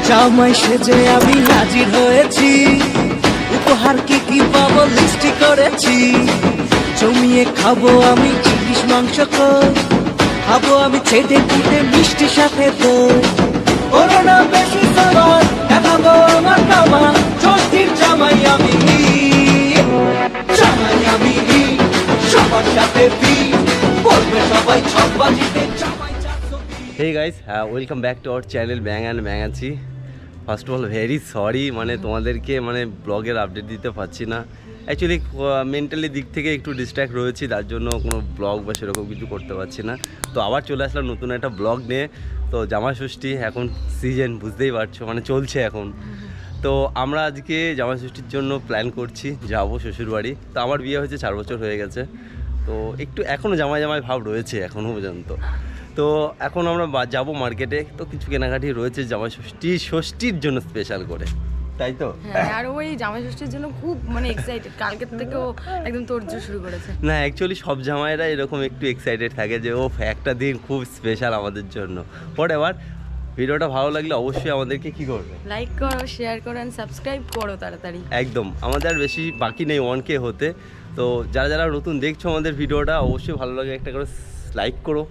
জামাই সেজে আমি হাজির হয়েছি, উপহার কি কি পাবো লিস্টি করেছি। জমিয়ে খাবো আমি ইলিশ মাংস, খাবো আমি চেটে পুটে মিষ্টি সাথে তো। করোনা বেশি সবার দেখাবো আমার কামা, ষষ্ঠীর জামাই আমি, জামাই আমি, সবার সাথে বলবে সবাই ছকবাজিতে জামাই চারশো। Hey guys, welcome back to our channel Bang and Bangachi. First of all very sorry, মানে তোমাদেরকে ব্লগের আপডেট দিতে পারছি না। অ্যাকচুয়ালি মেন্টালি দিক থেকে একটু ডিস্ট্র্যাক্ট রয়েছি, তার জন্য কোনো ব্লগ বা সেরকম কিছু করতে পারছি না। তো আবার চলে আসলাম নতুন একটা ব্লগ নিয়ে। তো জামাই ষষ্ঠী এখন সিজন, বুঝতেই পারছো, চলছে এখন। তো আমরা আজকে জামাই ষষ্ঠীর জন্য প্ল্যান করছি, যাবো শ্বশুরবাড়ি। তো আমার বিয়ে হয়েছে 4 বছর হয়ে গেছে, তো একটু এখনও জামাই জামাই ভাব রয়েছে এখনও পর্যন্ত। তো এখন আমরা যাবো মার্কেটে, তো কিছু কেনাকাটি রয়েছে জামাই ষষ্ঠীর জন্য স্পেশাল করে, তাই তো? হ্যাঁ, আর ওই জামাই ষষ্ঠীর জন্য খুব এক্সাইটেড, কালকের থেকে ও একদম তোড়জোড় শুরু করেছে। না, অ্যাকচুয়ালি সব জামাইরা এরকম একটু এক্সাইটেড থাকে যে ও একটা দিন খুব স্পেশাল আমাদের জন্য। হোয়াট এভার, ভিডিওটা ভালো লাগলে অবশ্যই আমাদেরকে কি করবে, লাইক করো, শেয়ার করো এন্ড সাবস্ক্রাইব করো তাড়াতাড়ি। একদম, আমাদের আর বেশি বাকি নেই 1K হতে। তো যারা যারা নতুন দেখছো আমাদের ভিডিওটা, অবশ্যই ভালো লাগে একটা করে লাইক করো,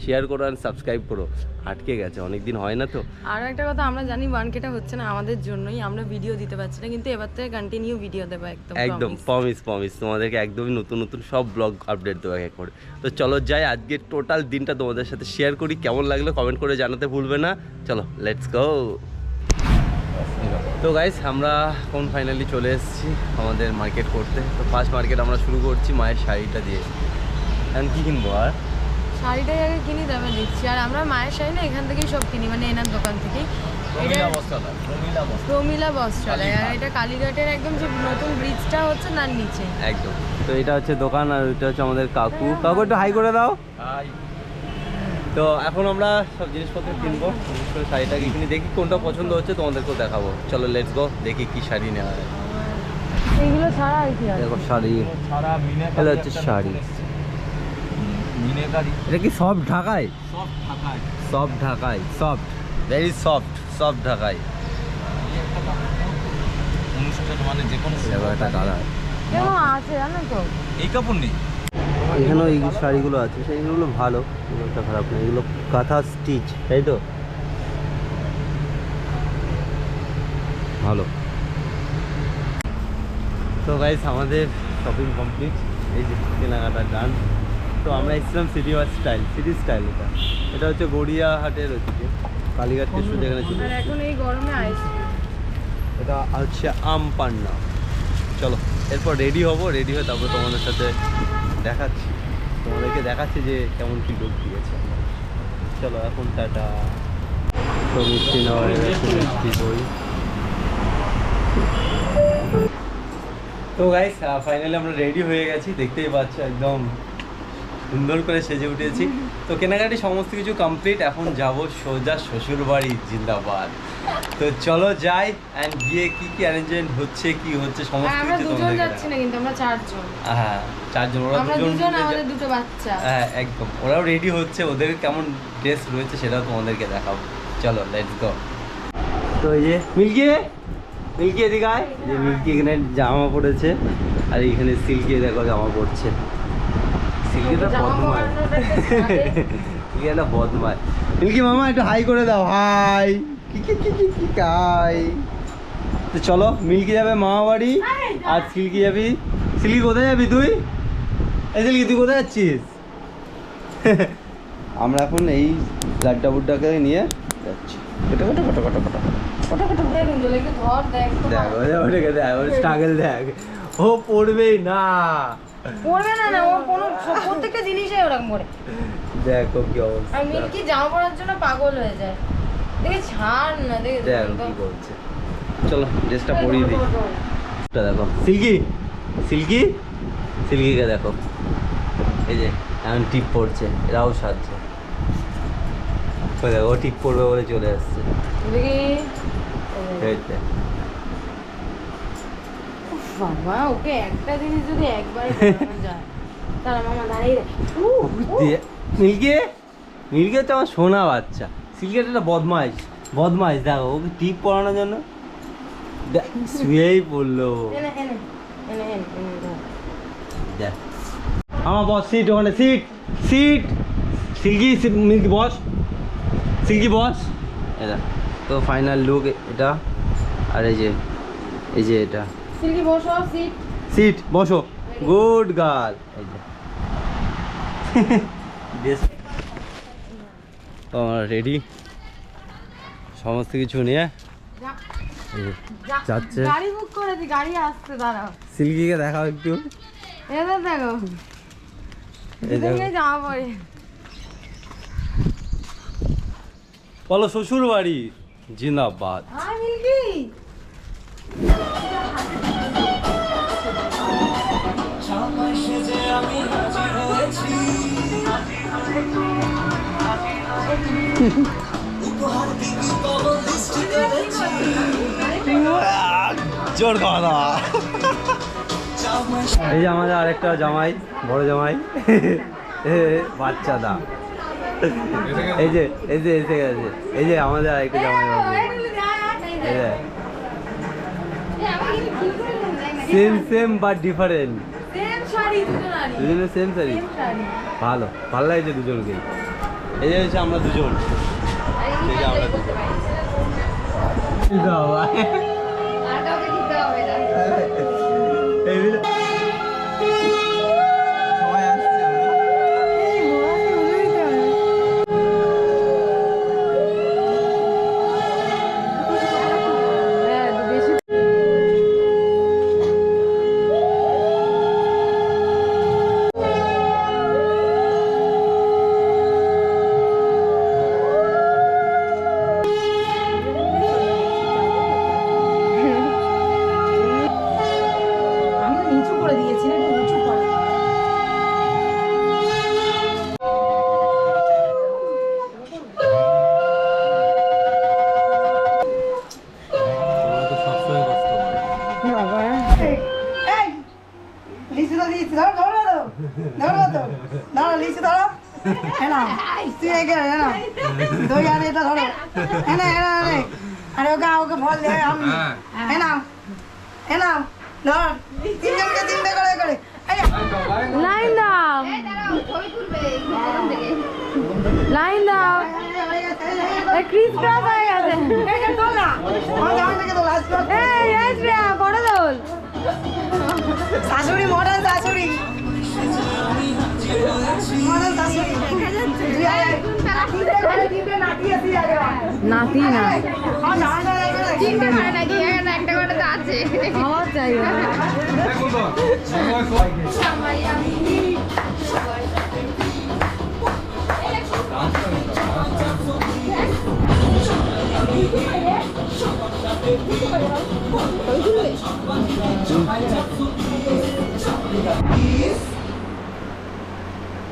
শেয়ার করো আর সাবস্ক্রাইব করো। আটকে গেছে, অনেক দিন হয় না তো। আরও একটা কথা, আমরা জানি 1Kটা হচ্ছে না আমাদের জন্যই, আমরা ভিডিও দিতে পারছি না, কিন্তু এবার থেকে কন্টিনিউ ভিডিও দেবো একদম একদম প্রমিস তোমাদেরকে একদমই নতুন নতুন সব ব্লগ আপডেট দেবো এক করে। তো চলো যাই, আজকে টোটাল দিনটা তোমাদের সাথে শেয়ার করি। কেমন লাগলো কমেন্ট করে জানাতে ভুলবে না। চলো লেটস গো। তো গাইস, আমরা এখন ফাইনালি চলে এসেছি আমাদের মার্কেট করতে। তো ফার্স্ট মার্কেট আমরা শুরু করছি মায়ের শাড়িটা দিয়ে। এখন কী কিনবো? আর শাড়িটাই আগে কিনি, দামে দিচ্ছি। আর আমরা মায়ের শাড়ি না এখান থেকেই সব কিনি, এনার দোকান থেকেই। প্রমিলা বস্ত্রালয়, আর এটা কালীঘাটের একদম যে নতুন ব্রিজটা হচ্ছে তার নিচে একদম। তো এটা হচ্ছে দোকান, আর এটা হচ্ছে আমাদের কাকু একটু হাই করে দাও। তো এখন আমরা সব জিনিসপত্র কিনবো, বিশেষ করে শাড়িটাকে কিনে দেখি কোনটা পছন্দ হচ্ছে, তোমাদেরকেও দেখাবো। চলো লেটস গো, দেখি কি শাড়ি নেওয়া হয়। এইগুলো ছাড়া আর কি আছে? দেখো শাড়ি, এটা হচ্ছে শাড়ি। এটা কি সফট ঢাকায়? সফট ঢাকায়, সফট, ভেরি সফট ঢাকায়। একটা কালার আছে জানো তো, এই কাপড় নেই এখানেও এই শাড়িগুলো আছে, সেইগুলো ভালো, একটা খারাপ না। এগুলো কাঁথা স্টিচ, তাই তো? ভালো। তো গাইস, আমাদের শপিং কমপ্লিট, এই যে কেনাকাটা ডান। তো আমরা এসেছিলাম সিটি স্টাইল। এটা হচ্ছে গড়িয়াহাটের ওদিকে, কালীঘাট স্টেশন যেখানে ছিল। আর এখন এই গরমে আইসক্রিম, এটা হচ্ছে আম পান্না। চলো এরপর রেডি হয়ে তারপর তোমাদের সাথে তোমাদেরকে দেখাচ্ছি যে কেমন কি লুক দিয়েছে। চলো এখন টাটা। তো মিষ্টি নেওয়া হয়ে গেছে, মিষ্টি দই। তো গাইস, ফাইনালি আমরা রেডি হয়ে গেছি, দেখতেই পাচ্ছ একদম সুন্দর করে সেজে উঠেছি। তো কেনাকাটি সমস্ত কিছু কমপ্লিট, এখন যাব সোজা শ্বশুরবাড়ি, জিন্দাবাদ। তো চলো যাই, অ্যান্ড গিয়ে কি অ্যারেঞ্জমেন্ট হচ্ছে সমস্ত আমরা কিছু দুজন তোমাদেরকে যাচ্ছি না, কিন্তু আমরা চারজন। হ্যাঁ, চারজন, ওরা আমরা দুজন দুজন, আমাদের দুটো বাচ্চা। হ্যাঁ একদম, ওরাও রেডি হচ্ছে, ওদের কেমন ড্রেস রয়েছে সেটাও তোমাদেরকে দেখাবো। চলো লেটস গো। তো এই যে মিল্কি এদিকে আয়। যে মিল্কি এখানে জামা পড়েছে, আর এখানে সিল্কি দেখো জামা পড়ছে। সিল্কিটা বদমায়, সিল্কি একটা বদমায়। মিল্কি মামা একটু হাই করে দাও, হাই। হাই। তো চলো, মিল্কি যাবে মামা বাড়ি, আর সিল্কি যাবি। সিল্কি কোথায় যাবি তুই? এই সিল্কি তুই কোথায় যাচ্ছিস? আমরা এখন এই লাড্ডা বুড্ডাকে নিয়ে যাচ্ছি। স্ট্রাগল দেখ, ও পড়বেই না, পড়বে না, ও কোনো প্রত্যেকটা জিনিসে ওরকম করে। দেখো কি অবস্থা। আর মিল্কি জামা পরার জন্য পাগল হয়ে যায়, দেখে ছাড় না, দেখে দেখো কি করছে। চলো ড্রেসটা পরিয়ে দিই। দেখো সিল্কিকে দেখো, এই যে এখন টিপ পড়ছে, এরাও সাজছে। দেখো ও টিপ পড়বে বলে চলে আসছে। বাবা, ওকে একটা জিনিস যদি একবার করানো যায়, তাহলে মামা দাঁড়িয়ে মিল্কি হচ্ছে আমার সোনা বাচ্চা। সিল্কি একটা বদমাইশ, বদমাইশ দেখো ওকে টিপ পড়ানোর জন্য শুয়েই পড়লো। দেখ আমার বস সিট ওখানে, সিট সিট সিল্কি মিল্কি বস, সিল্কি বস। এটা তো ফাইনাল লুক এটা। আর এই যে এটা সিল্কি বসো, সিট সিট বসো, গুড গার্ল। এই যে তো আমরা রেডি সমস্ত কিছু নিয়ে এই যে যাচ্ছে। গাড়ি বুক করেছি, গাড়ি আসছে, দাঁড়াও। সিল্কিকে দেখাও একটু, এদের দেখো এই দেখো। দুজনেই জামা পরে। বলো শ্বশুর বাড়ি জিন্দাবাদ। Hi Milky. জামাই সেজে আমি হাজির হয়েছি, উপহার কি কি পাবো লিস্টি করেছি। জোর খাওয়া দাওয়া। জামাই এই যে আমাদের আরেকটা জামাই, বড় জামাই বাচ্চা দা। এই যে এসে গেছে, এই যে আমাদের আরেকটা জামাই বাবু। Same but different. Same sari দুজনারই। দুজনের সেম শাড়ি, ভালো লাগছে দুজনকে। এই যে হচ্ছে আমরা দুজন, এই যে আমরা দুজন। আর কাউকে দিতে হবে না। এই মিলে সবাই আসছে আমরা। হ্যাঁ, বেশি আমি নিচু করে দিয়েছি না, একটু উঁচু করে। তোমরা তো সবসময় কষ্ট করো। এই লিচু তো দিয়েছি, ধরো ধরো তো ধরো তো ধরো লিচু ধরো। হ্যাঁ না তুই এগিয়ে হ্যাঁ না দই আর এটা ধরো। হ্যাঁ না আরে ওকে ফল দে আমি। হ্যাঁ না ধর তিনজনকে তিনটে করে করে। এই, লাইন দাও, লাইন দাও। ক্রিস ক্রস হয়ে গেছে। এইটা তোল না, আমার জামাইটাকে তোল, আসবে। এই এই শ্রেয়া, বড় দোল। শাশুড়ি মডার্ন শাশুড়ি, মডার্ন শাশুড়ি। তুই আয়, তিনটে ঘরে তিনটে নাতি আছি আগে। নাতি না, আমার জামাইটা এখানে। তিনটে ঘরে নাকি একটা ঘরে তো আছে। আমার চাই না।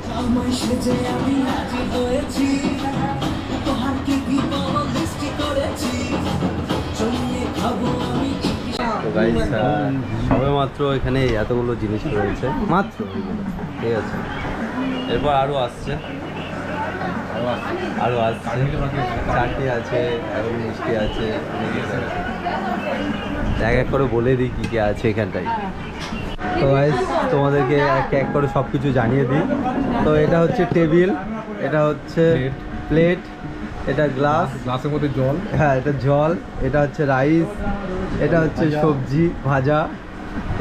জামাই সেজে আমি হাজির হয়েছি, উপহার কি কি পাবো লিস্টি করেছি। জমিয়ে খাবো আমি তো গাইস সবে মাত্র এখানে এতগুলো জিনিস রয়েছে মাত্র, ঠিক আছে। এরপর আরও আসছে, চাটনি আছে, এখন মিষ্টি আছে, এক এক করে বলে দিই কী কী আছে এখানটায়। তো গাইস তোমাদেরকে এক করে সব কিছু জানিয়ে দিই। তো এটা হচ্ছে টেবিল, এটা হচ্ছে প্লেট, এটা গ্লাসের মধ্যে জল, হ্যাঁ এটা জল, এটা হচ্ছে রাইস, এটা হচ্ছে সবজি ভাজা,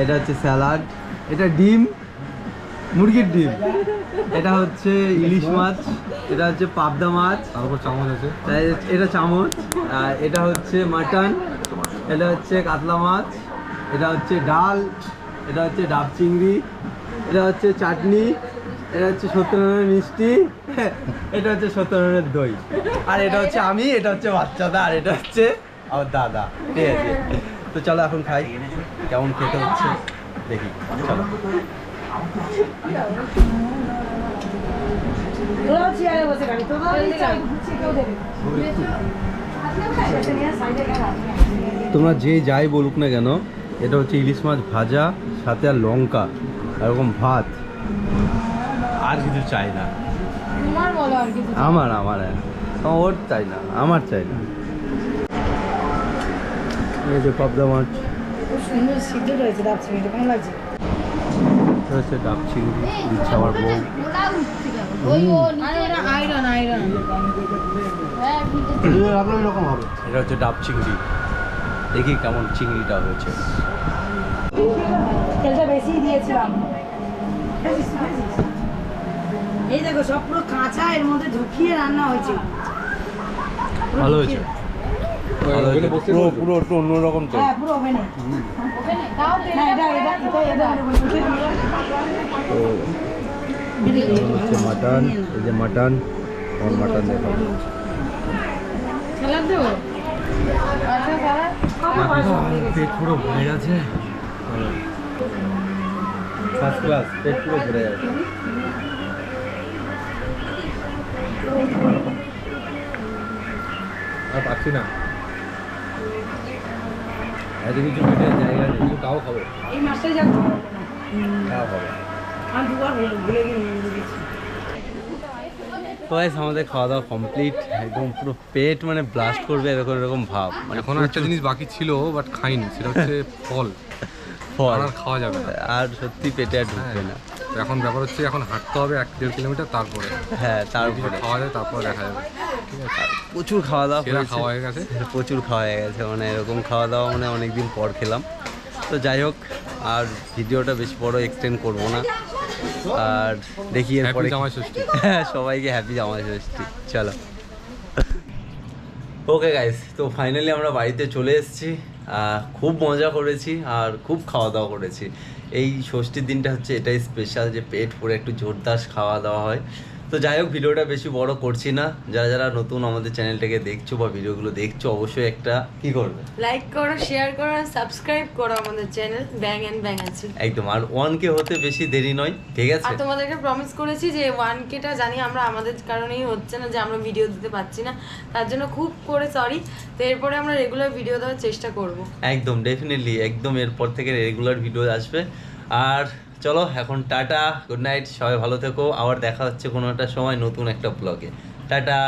এটা হচ্ছে স্যালাড, এটা ডিম, মুরগির ডিম, এটা হচ্ছে ইলিশ মাছ, এটা হচ্ছে পাবদা মাছ, তারপর চামচ আছে, এটা চামচ, আর এটা হচ্ছে মাটন, এটা হচ্ছে কাতলা মাছ, এটা হচ্ছে ডাল, এটা হচ্ছে ডাব চিংড়ি, এটা হচ্ছে চাটনি, এটা হচ্ছে 70 রানের মিষ্টি, এটা হচ্ছে 70 রানের দই, আর এটা হচ্ছে আমি, এটা হচ্ছে বাচ্চাদা, আর এটা হচ্ছে আমার দাদা, ঠিক আছে। তো চলো এখন খাই, কেমন খেতে হচ্ছে দেখি, চলো। তোরাও চেয়ারে বসে খাবি, তোরাও এই চাই, গুছিয়ে কেউ দেবে। সাইডে গেল। তোমরা যে যাই বলুক না কেন, এটা হচ্ছে ইলিশ মাছ ভাজা, সাথে আর লঙ্কা, এরকম ভাত, আর কিছু চাই না। তোমার বলো আর কি। আমার ওর চাই না, আমার চাই না। এই যে পাবদা মাছ, খুব সুন্দর সিদ্ধ রয়েছে ডাব চিংড়িটা, কেমন লাগছে? এটা হচ্ছে ডাব চিংড়ি দিচ্ছে আমার বউ। আয়রন আয়রন এরকম হবে। এটা হচ্ছে ডাব চিংড়ি, দেখি কেমন চিংড়িটা হয়েছে। তেলটা বেশি দিয়েছিলাম। এই দেখো সব পুরো কাঁচা, এর মধ্যে ঢুকিয়ে রান্না হয়েছে। ভালো হয়েছে, ভালো হয়েছে। পুরো পুরো একটু অন্যরকম তো। হ্যাঁ পুরো ওভেনে। না এটা এটা এটা এটা হচ্ছে মাটন, এই যে মাটন, আমার মাটন দেখো। পেট পুরো ভরে গেছে, ফার্স্ট ক্লাস, পেট পুরো ভরে যাচ্ছে। আর পাচ্ছি না, এত কিছু পেটে জায়গা নেই, কিন্তু তাও খাবো, এই মাছটাই যাবো তাও খাবো। আমি দুবার ভুলে গেছি। তো গাইস আমাদের খাওয়া দাওয়া কমপ্লিট, একদম পুরো পেট মানে ব্লাস্ট করবে এরকম এরকম ভাব। মানে এখনো একটা জিনিস বাকি ছিল বাট খাইনি, সেটা হচ্ছে ফল। ফল আর খাওয়া যাবে না। আর সত্যি পেটে আর ঢুকবে না। তো এখন ব্যাপার হচ্ছে এখন হাঁটতে হবে 1-1.5 কিলোমিটার, তারপরে হ্যাঁ কিছু তারপরে খাওয়া যায়, তারপর দেখা যাবে। ঠিক আছে, প্রচুর খাওয়া দাওয়া সেরা হয়েছে। খাওয়া হয়ে গেছে। প্রচুর খাওয়া হয়ে গেছে, মানে এরকম খাওয়া দাওয়া মানে অনেকদিন পর খেলাম। তো যাই হোক, আর ভিডিওটা বেশি বড় এক্সটেন্ড করবো না, আর দেখি এরপরে Happy জামাই ষষ্ঠী। হ্যাঁ সবাইকে হ্যাপি জামাই ষষ্ঠী। চলো ওকে গাইস, তো ফাইনালি আমরা বাড়িতে চলে এসেছি। খুব মজা করেছি আর খুব খাওয়া দাওয়া করেছি। এই ষষ্ঠীর দিনটা হচ্ছে এটাই স্পেশাল, যে পেট পুরো একটু জোরদার খাওয়া দাওয়া হয়। তো যাই হোক, ভিডিওটা বেশি বড় করছি না। যারা যারা নতুন আমাদের চ্যানেলটাকে দেখছো বা ভিডিওগুলো দেখছো, অবশ্যই একটা কি করবে, লাইক করো, শেয়ার করো, সাবস্ক্রাইব করো আমাদের চ্যানেল ব্যাং অ্যান্ড ব্যাং আছি। একদম। আর 1K হতে বেশি দেরি নয়, ঠিক আছে? আর তোমাদেরকে প্রমিস করেছি যে 1Kটা জানি আমরা আমাদের কারণেই হচ্ছে না, যে আমরা ভিডিও দিতে পারছি না, তার জন্য খুব করে সরি। তো এরপরে আমরা রেগুলার ভিডিও দেওয়ার চেষ্টা করব। একদম ডেফিনেটলি, একদম এরপর থেকে রেগুলার ভিডিও আসবে। আর চলো এখন টাটা, গুড নাইট, সবাই ভালো থেকো। আবার দেখা হচ্ছে কোনো একটা সময় নতুন একটা ব্লগে। টাটা।